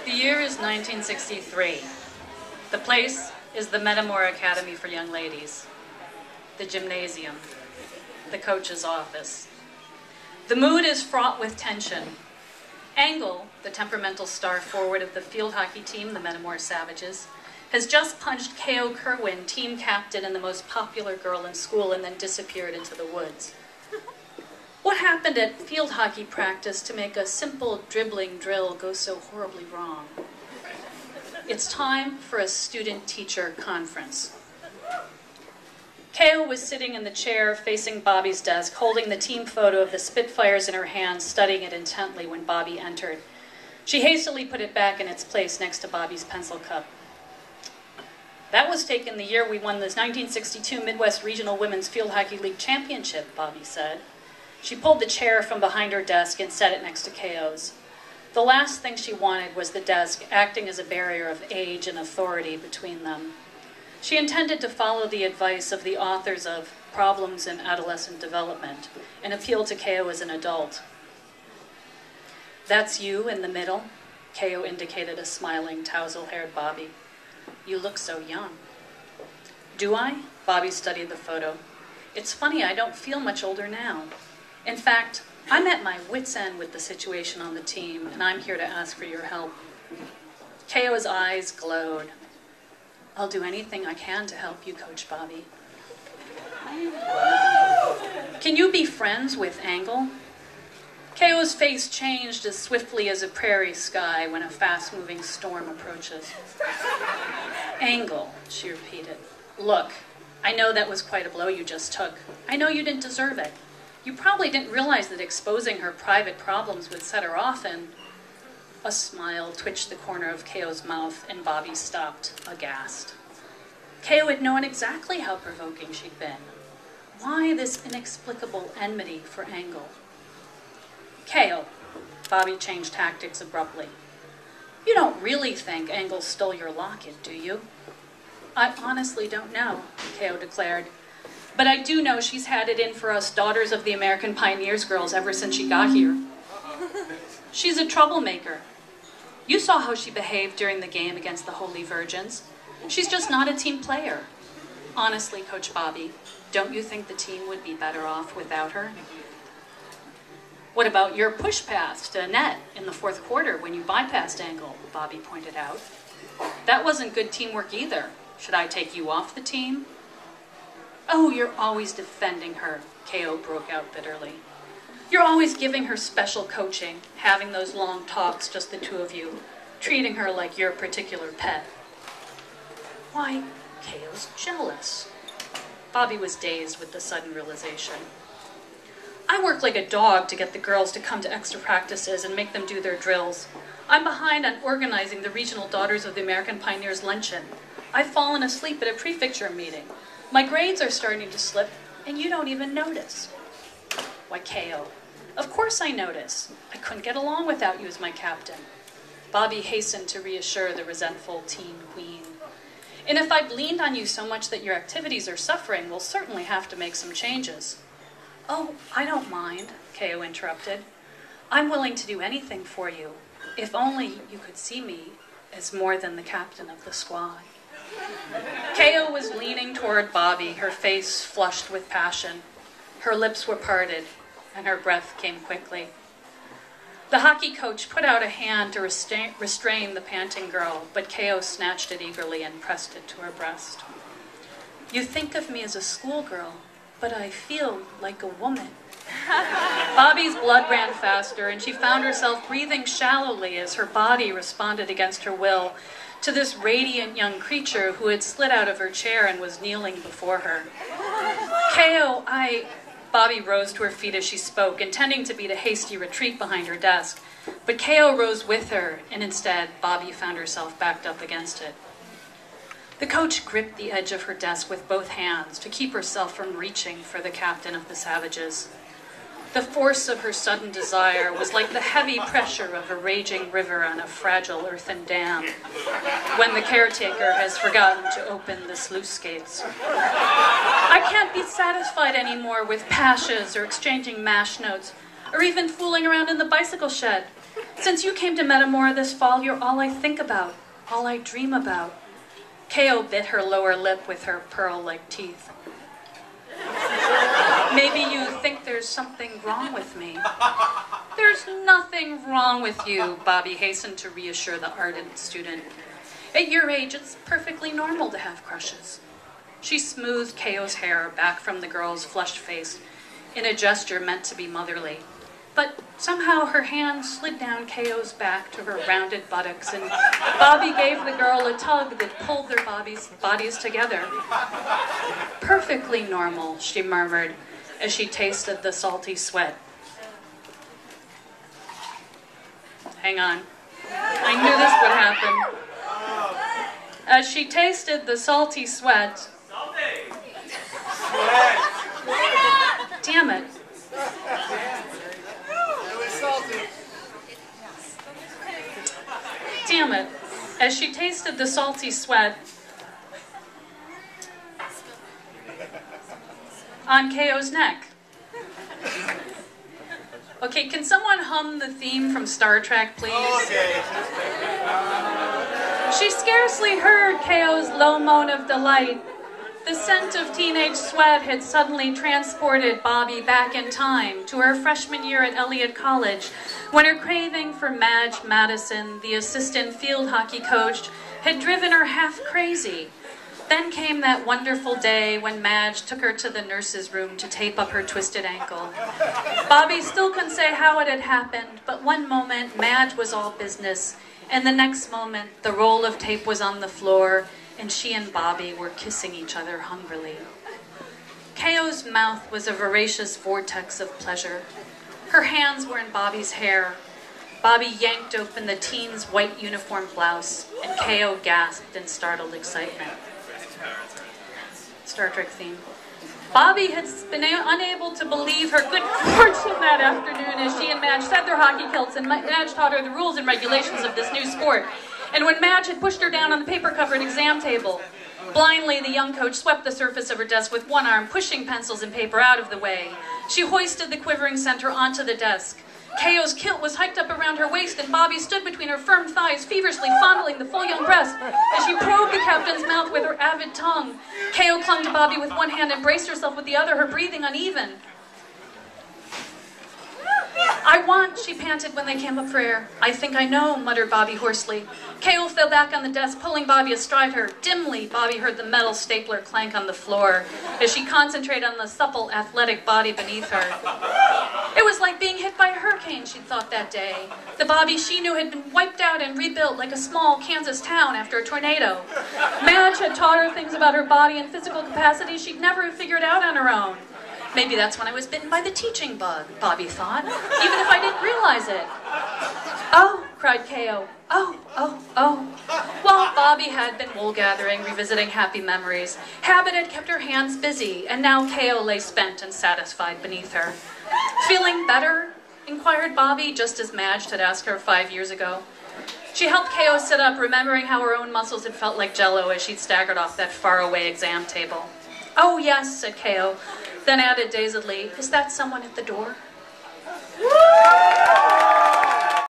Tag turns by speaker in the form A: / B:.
A: The year is 1963. The place is the Match.m4v Academy for Young Ladies, the gymnasium, the coach's office. The mood is fraught with tension. Angle, the temperamental star forward of the field hockey team, the Match.m4v Savages, has just punched K.O. Kerwin, team captain and the most popular girl in school, and then disappeared into the woods. What happened at field hockey practice to make a simple dribbling drill go so horribly wrong? It's time for a student-teacher conference. K.O. was sitting in the chair facing Bobby's desk, holding the team photo of the Spitfires in her hand, studying it intently when Bobby entered. She hastily put it back in its place next to Bobby's pencil cup. "That was taken the year we won the 1962 Midwest Regional Women's Field Hockey League Championship," Bobby said. She pulled the chair from behind her desk and set it next to K.O.'s. The last thing she wanted was the desk acting as a barrier of age and authority between them. She intended to follow the advice of the authors of Problems in Adolescent Development and appeal to K.O. as an adult. "That's you in the middle," K.O. indicated a smiling, tousle-haired Bobby. "You look so young." "Do I?" Bobby studied the photo. "It's funny, I don't feel much older now. In fact, I'm at my wit's end with the situation on the team, and I'm here to ask for your help." K.O.'s eyes glowed. "I'll do anything I can to help you, Coach Bobby." "Can you be friends with Angle?" K.O.'s face changed as swiftly as a prairie sky when a fast-moving storm approaches. "Angle," she repeated. "Look, I know that was quite a blow you just took. I know you didn't deserve it. You probably didn't realize that exposing her private problems would set her off, and..." A smile twitched the corner of K.O.'s mouth, and Bobby stopped, aghast. K.O. had known exactly how provoking she'd been. Why this inexplicable enmity for Angle? "K.O., Bobby changed tactics abruptly. "You don't really think Angle stole your locket, do you?" "I honestly don't know," K.O. declared. "But I do know she's had it in for us Daughters of the American Pioneers girls ever since she got here. She's a troublemaker. You saw how she behaved during the game against the Holy Virgins. She's just not a team player. Honestly, Coach Bobby, don't you think the team would be better off without her?" "What about your push pass to net in the fourth quarter when you bypassed Angle?" Bobby pointed out. "That wasn't good teamwork either. Should I take you off the team?" "Oh, you're always defending her," K.O. broke out bitterly. "You're always giving her special coaching, having those long talks, just the two of you, treating her like your particular pet." "Why, K.O.'s jealous." Bobby was dazed with the sudden realization. "I work like a dog to get the girls to come to extra practices and make them do their drills. I'm behind on organizing the Regional Daughters of the American Pioneers luncheon. I've fallen asleep at a prefecture meeting. My grades are starting to slip, and you don't even notice." "Why, K.O., of course I notice. I couldn't get along without you as my captain." Bobby hastened to reassure the resentful teen queen. "And if I've leaned on you so much that your activities are suffering, we'll certainly have to make some changes." "Oh, I don't mind," K.O. interrupted. "I'm willing to do anything for you, if only you could see me as more than the captain of the squad." K.O. was leaning toward Bobby, her face flushed with passion. Her lips were parted, and her breath came quickly. The hockey coach put out a hand to restrain the panting girl, but K.O. snatched it eagerly and pressed it to her breast. "You think of me as a schoolgirl, but I feel like a woman." Bobby's blood ran faster, and she found herself breathing shallowly as her body responded against her will to this radiant young creature who had slid out of her chair and was kneeling before her. "K.O., Bobby rose to her feet as she spoke, intending to beat a hasty retreat behind her desk, but K.O. rose with her, and instead, Bobby found herself backed up against it. The coach gripped the edge of her desk with both hands to keep herself from reaching for the captain of the Savages. The force of her sudden desire was like the heavy pressure of a raging river on a fragile earthen dam when the caretaker has forgotten to open the sluice gates. "I can't be satisfied anymore with pashes or exchanging mash notes or even fooling around in the bicycle shed. Since you came to Metamora this fall, you're all I think about, all I dream about. Ko bit her lower lip with her pearl-like teeth. Maybe you think there's something wrong with me. There's nothing wrong with you, Bobby hastened to reassure the ardent student. At your age, it's perfectly normal to have crushes. She smoothed Ko's hair back from the girl's flushed face in a gesture meant to be motherly. But somehow her hand slid down Ko's back to her rounded buttocks, and Bobby gave the girl a tug that pulled their bodies together. Perfectly normal, she murmured as she tasted the salty sweat. Hang on. I knew this would happen. As she tasted the salty sweat... Damn it. Damn it. As she tasted the salty sweat on Ko's neck. Okay, can someone hum the theme from Star Trek, please? Okay. She scarcely heard Ko's low moan of delight. The scent of teenage sweat had suddenly transported Bobby back in time to her freshman year at Elliott College, when her craving for Madge Madison, the assistant field hockey coach, had driven her half crazy. Then came that wonderful day when Madge took her to the nurse's room to tape up her twisted ankle. Bobby still couldn't say how it had happened, but one moment Madge was all business, and the next moment the roll of tape was on the floor, and she and Bobby were kissing each other hungrily. Ko's mouth was a voracious vortex of pleasure. Her hands were in Bobby's hair. Bobby yanked open the teen's white uniform blouse, and Ko gasped in startled excitement. Star Trek theme. Bobby had been unable to believe her good fortune that afternoon as she and Madge said their hockey kilts, and Madge taught her the rules and regulations of this new sport. And when Madge had pushed her down on the paper-covered exam table, blindly the young coach swept the surface of her desk with one arm, pushing pencils and paper out of the way. She hoisted the quivering center onto the desk. Ko's kilt was hiked up around her waist, and Bobby stood between her firm thighs, feverishly fondling the full young breast as she probed the captain's mouth with her avid tongue. Ko clung to Bobby with one hand and braced herself with the other, her breathing uneven. "I want," she panted when they came up for air. "I think I know," muttered Bobby hoarsely. Ko fell back on the desk, pulling Bobby astride her. Dimly, Bobby heard the metal stapler clank on the floor as she concentrated on the supple, athletic body beneath her. It was like being hit by a hurricane, she'd thought that day. The Bobby she knew had been wiped out and rebuilt like a small Kansas town after a tornado. Madge had taught her things about her body and physical capacity she'd never have figured out on her own. Maybe that's when I was bitten by the teaching bug, Bobby thought, even if I didn't realize it. "Oh," cried Ko. "Oh, oh, oh." While Bobby had been wool gathering, revisiting happy memories, habit had kept her hands busy, and now Ko lay spent and satisfied beneath her. "Feeling better?" inquired Bobby, just as Madge had asked her 5 years ago. She helped Ko sit up, remembering how her own muscles had felt like jello as she'd staggered off that faraway exam table. "Oh, yes," said Ko, then added dazedly, "Is that someone at the door?"